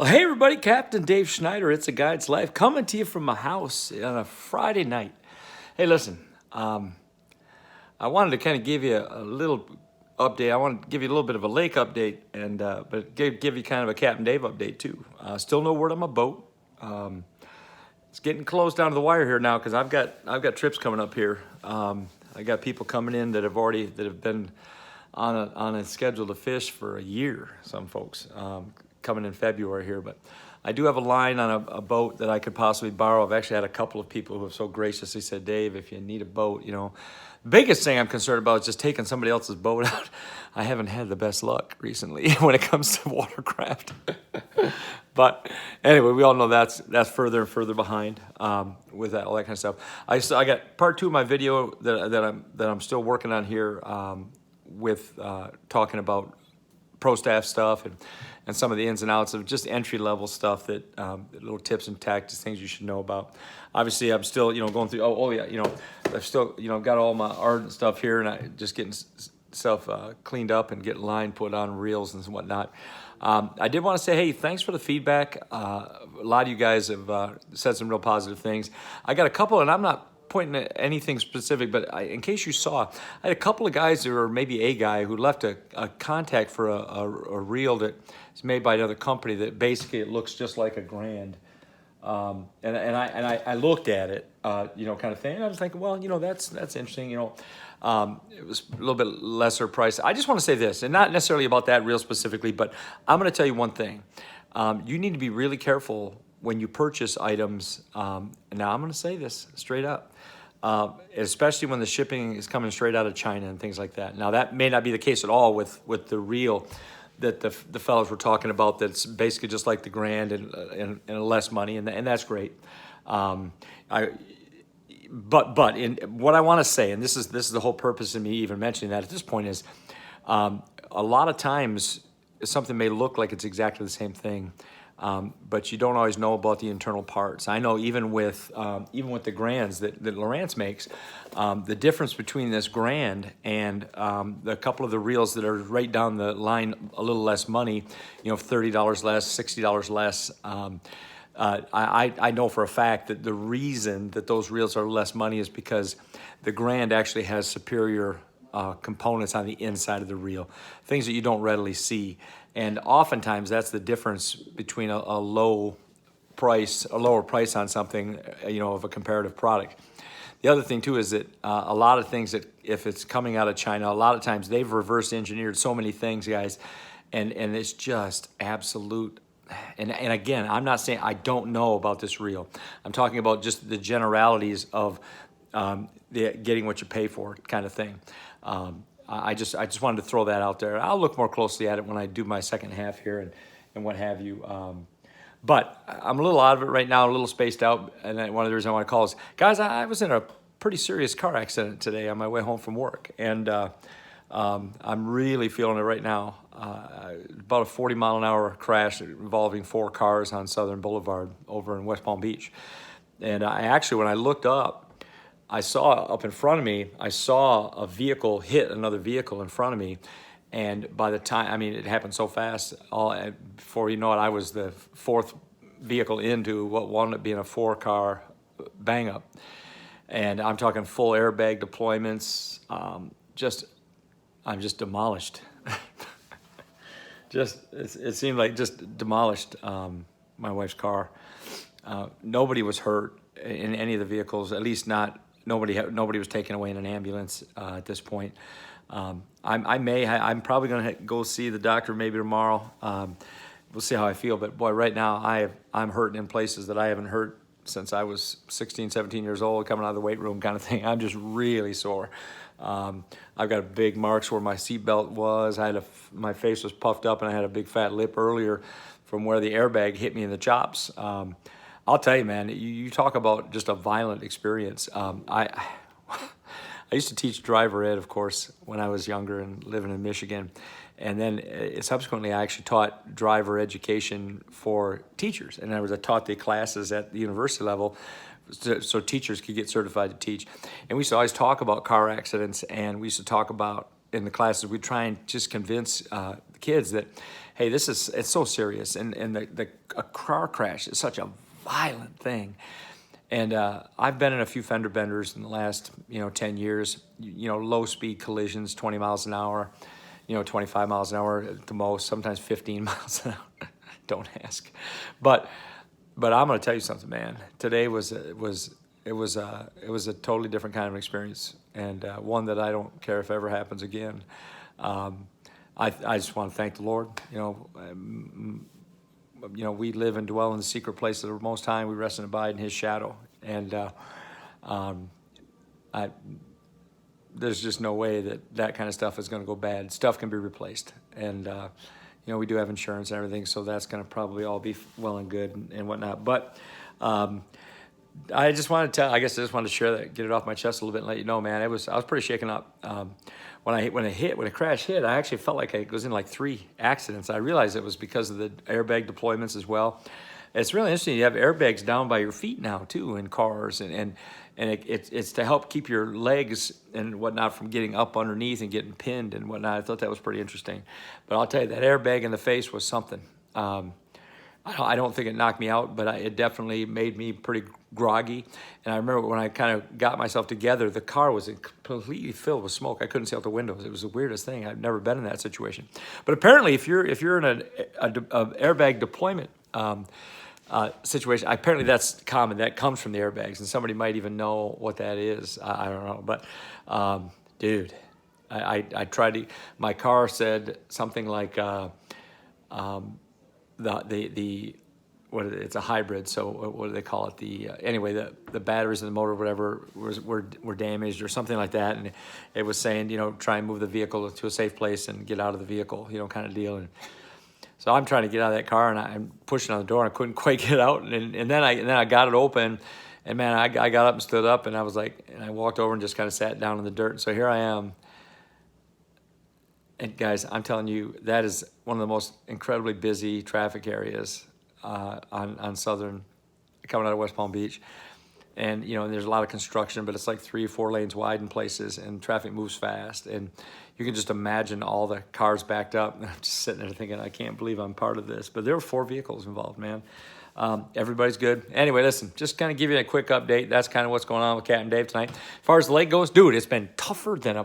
Well, hey everybody, Captain Dave Schneider, It's a Guide's Life, coming to you from my house on a Friday night. Hey, listen, I wanted to kind of give you a little update. I want to give you a little bit of a lake update, and but give you kind of a Captain Dave update too. Still no word on my boat. It's getting close down to the wire here now because I've got trips coming up here. I got people coming in that have been on a schedule to fish for a year. Some folks coming in February here, but I do have a line on a boat that I could possibly borrow. I've actually had a couple of people who have so graciously said, Dave, if you need a boat, the biggest thing I'm concerned about is just taking somebody else's boat out. I haven't had the best luck recently when it comes to watercraft. But anyway, we all know that's further and further behind with that, all that kind of stuff. I got part 2 of my video that I'm still working on here with talking about pro staff stuff and some of the ins and outs of just entry level stuff, that little tips and tactics, things you should know about. Obviously, I'm still going through. I've still got all my art and stuff here, and I just getting stuff cleaned up and getting line put on reels and whatnot. I did want to say, hey, thanks for the feedback. A lot of you guys have said some real positive things. I got a couple, and I'm not pointing at anything specific, but in case you saw, I had a couple of guys, or maybe a guy, who left a contact for a reel that is made by another company that basically it looks just like a Grand. And I looked at it, kind of thing. And I was thinking, well, that's interesting. It was a little bit lesser price. I just want to say this, and not necessarily about that reel specifically, but I'm going to tell you one thing. You need to be really careful when you purchase items. Now I'm going to say this straight up. Especially when the shipping is coming straight out of China and things like that. Now that may not be the case at all with the reel that the fellows were talking about. That's basically just like the Grand and less money, and that's great. But in what I want to say, and this is the whole purpose of me even mentioning that at this point, is a lot of times something may look like it's exactly the same thing. But you don't always know about the internal parts. I know even with the Grands that Lowrance makes, the difference between this Grand and a couple of the reels that are right down the line, a little less money, $30 less, $60 less. I know for a fact that the reason that those reels are less money is because the Grand actually has superior components on the inside of the reel, things that you don't readily see. And oftentimes that's the difference between a lower price on something, of a comparative product. The other thing too is that a lot of things that if it's coming out of China, a lot of times they've reverse engineered so many things, guys, and it's just absolute. And again, I'm not saying I don't know about this reel. I'm talking about just the generalities of getting what you pay for kind of thing. I just wanted to throw that out there. I'll look more closely at it when I do my second half here and what have you. But I'm a little out of it right now, a little spaced out. And one of the reasons I want to call is, guys, I was in a pretty serious car accident today on my way home from work. And I'm really feeling it right now. About a 40-mile-an-hour crash involving 4 cars on Southern Boulevard over in West Palm Beach. And when I looked up, I saw up in front of me, I saw a vehicle hit another vehicle in front of me. And by the time, it happened so fast, before you know it, I was the 4th vehicle into what wound up being a 4-car bang up. And I'm talking full airbag deployments. I'm just demolished. It seemed like just demolished my wife's car. Nobody was hurt in any of the vehicles, at least not. Nobody was taken away in an ambulance at this point. I'm probably going to go see the doctor maybe tomorrow. We'll see how I feel. But boy, right now I'm hurting in places that I haven't hurt since I was 16, 17 years old, coming out of the weight room kind of thing. I'm just really sore. I've got big marks where my seatbelt was. My face was puffed up, and I had a big fat lip earlier from where the airbag hit me in the chops. I'll tell you, man, you talk about just a violent experience. I used to teach driver ed, of course, when I was younger and living in Michigan. And then subsequently, I actually taught driver education for teachers. And I taught the classes at the university level so teachers could get certified to teach. And we used to always talk about car accidents, and we used to talk about, in the classes, we try and just convince kids that, hey, it's so serious. And a car crash is such a violent thing. And I've been in a few fender benders in the last, 10 years, low speed collisions, 20 miles an hour, 25 miles an hour at the most, sometimes 15 miles an hour. Don't ask. But I'm going to tell you something, man. Today was a totally different kind of experience, and one that I don't care if ever happens again. I just want to thank the Lord. We live and dwell in the secret place of the Most High. We rest and abide in His shadow, and there's just no way that kind of stuff is going to go bad. Stuff can be replaced, and we do have insurance and everything, so that's going to probably all be well and good and whatnot. But I just wanted to share that, get it off my chest a little bit, and let you know, man. I was pretty shaken up when a crash hit. I actually felt like I was in like 3 accidents. I realized it was because of the airbag deployments as well. It's really interesting. You have airbags down by your feet now too in cars, and it's to help keep your legs and whatnot from getting up underneath and getting pinned and whatnot. I thought that was pretty interesting. But I'll tell you, that airbag in the face was something. I don't think it knocked me out, but it definitely made me pretty groggy. And I remember when I kind of got myself together, the car was completely filled with smoke. I couldn't see out the windows. It was the weirdest thing. I've never been in that situation. But apparently, if you're in an airbag deployment situation, apparently that's common. That comes from the airbags, and somebody might even know what that is. I don't know, but dude, I tried to. My car said something like. It's a hybrid, so what do they call it? Anyway, the batteries in the motor, whatever, were damaged or something like that, and it was saying, try and move the vehicle to a safe place and get out of the vehicle, kind of deal. And so I'm trying to get out of that car, and I'm pushing on the door, and I couldn't quite get out, and then I got it open, and man, I got up and stood up, and I was like, and I walked over and just kind of sat down in the dirt. So here I am. And guys, I'm telling you, that is one of the most incredibly busy traffic areas on southern, coming out of West Palm Beach. And, there's a lot of construction, but it's like 3 or 4 lanes wide in places, and traffic moves fast. And you can just imagine all the cars backed up. And I'm just sitting there thinking, I can't believe I'm part of this. But there were 4 vehicles involved, man. Everybody's good. Anyway, listen, just kind of give you a quick update. That's kind of what's going on with Captain Dave tonight. As far as the lake goes, dude, it's been tougher than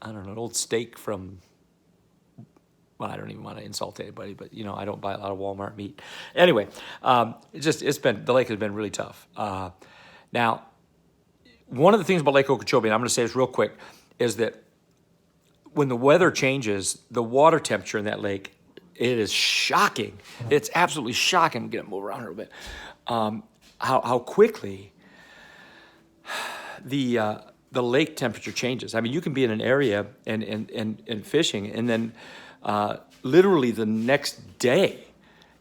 an old steak from, well, I don't even want to insult anybody, but, I don't buy a lot of Walmart meat. Anyway, the lake has been really tough. Now, one of the things about Lake Okeechobee, and I'm going to say this real quick, is that when the weather changes, the water temperature in that lake, it is shocking. It's absolutely shocking. Get it move around a little bit. How quickly the lake temperature changes. I mean, you can be in an area and fishing, and then literally the next day,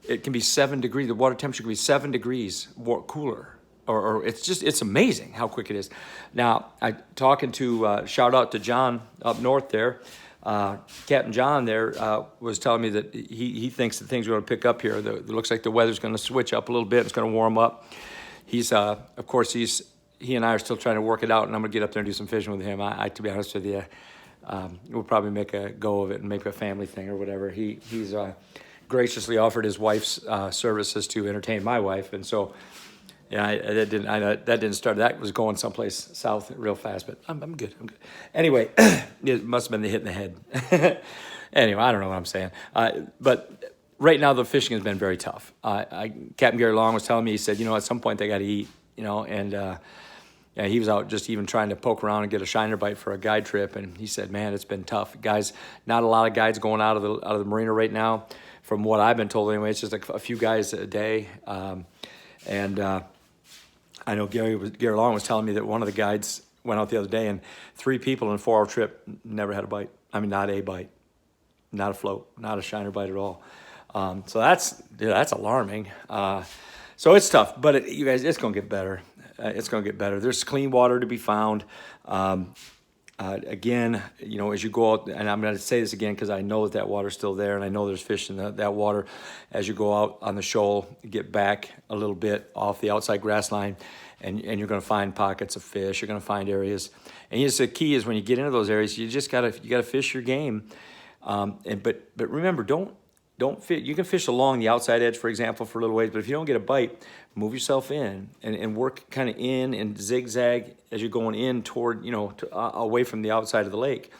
it can be 7 degrees. The water temperature can be 7 degrees cooler, or it's amazing how quick it is. Now, shout out to John up north there. Captain John there was telling me that he thinks that things are going to pick up here. It looks like the weather's going to switch up a little bit. It's going to warm up. He and I are still trying to work it out, and I'm going to get up there and do some fishing with him. To be honest with you, we'll probably make a go of it and make a family thing or whatever. He's graciously offered his wife's services to entertain my wife, and so that didn't start. That was going someplace south real fast, but I'm good. Anyway, it must have been the hit in the head. Anyway, I don't know what I'm saying, but right now the fishing has been very tough. Captain Gary Long was telling me, he said, at some point they got to eat, and he was out just even trying to poke around and get a shiner bite for a guide trip, and he said, man, it's been tough. Guys, not a lot of guides going out of the marina right now, from what I've been told anyway. It's just a few guys a day, and I know Gary Long was telling me that one of the guides went out the other day, and 3 people in a 4-hour trip never had a bite. I mean, not a bite, not a float, not a shiner bite at all. So that's alarming. So it's tough, but you guys, it's going to get better. It's going to get better. There's clean water to be found. Again, as you go out, and I'm going to say this again because I know that water's still there, and I know there's fish in that water. As you go out on the shoal, get back a little bit off the outside grass line, and you're going to find pockets of fish. You're going to find areas, and the key is when you get into those areas, you gotta fish your game. But remember, don't fit. You can fish along the outside edge, for example, for a little ways. But if you don't get a bite, move yourself in and work kind of in and zigzag as you're going in toward, away from the outside of the lake.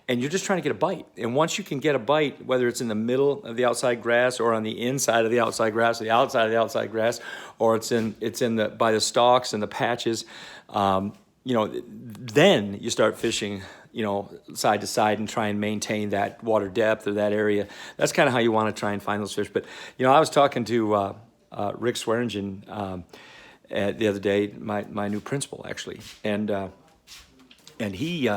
And you're just trying to get a bite. And once you can get a bite, whether it's in the middle of the outside grass or on the inside of the outside grass, or the outside of the outside grass, or it's in by the stalks and the patches, then you start fishing, side to side and try and maintain that water depth or that area. That's kind of how you want to try and find those fish. But, I was talking to Rick Swearingen the other day, my new principal, actually. And he,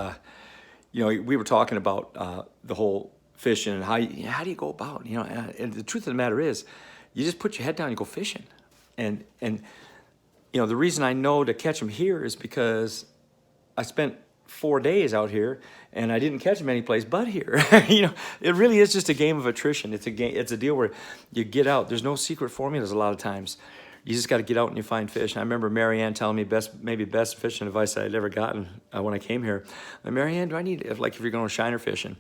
we were talking about the whole fishing and how do you go about, and the truth of the matter is, you just put your head down and go fishing. And the reason I know to catch them here is because I spent 4 days out here and I didn't catch them anyplace but here. It really is just a game of attrition. It's a deal where you get out. There's no secret formulas a lot of times. You just got to get out and you find fish. And I remember Marianne telling me maybe best fishing advice I'd ever gotten when I came here. Marianne, do I need, if you're going shiner fishing,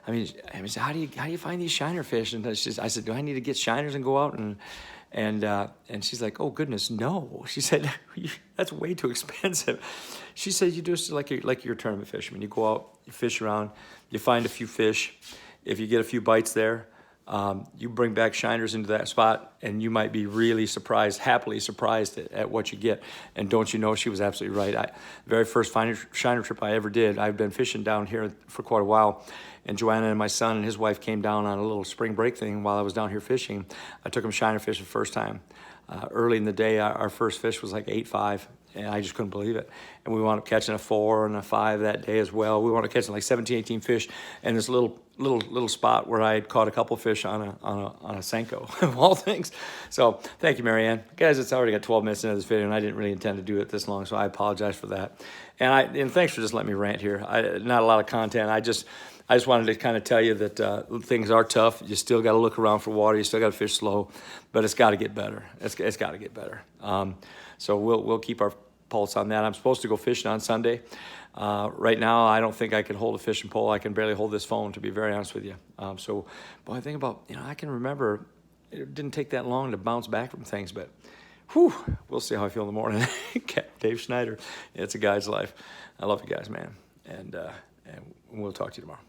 I said, how do you find these shiner fish? And I said, do I need to get shiners and go out and she's like, oh goodness, no. She said, that's way too expensive. She said, you do it like you're a tournament fisherman. You go out, you fish around, you find a few fish. If you get a few bites there, you bring back shiners into that spot, and you might be really happily surprised at what you get. And don't you know, she was absolutely right. The very first shiner trip I ever did, I've been fishing down here for quite a while, and Joanna and my son and his wife came down on a little spring break thing while I was down here fishing. I took them shiner fishing the first time. Early in the day, our first fish was like 8.5, and I just couldn't believe it. And we wound up catching a 4 and a 5 that day as well. We wound up catching like 17, 18 fish, and this little spot where I had caught a couple fish on a Senko, of all things. So thank you, Marianne. Guys, it's already got 12 minutes into this video, and I didn't really intend to do it this long, so I apologize for that. And thanks for just letting me rant here. Not a lot of content. I just wanted to kind of tell you that things are tough. You still got to look around for water. You still got to fish slow, but it's got to get better. It's got to get better. So we'll keep our pulse on that. I'm supposed to go fishing on Sunday. Right now, I don't think I can hold a fishing pole. I can barely hold this phone, to be very honest with you. So, boy, I think about, I can remember it didn't take that long to bounce back from things, but whew, we'll see how I feel in the morning. Dave Schneider, it's a guy's life. I love you guys, man. And we'll talk to you tomorrow.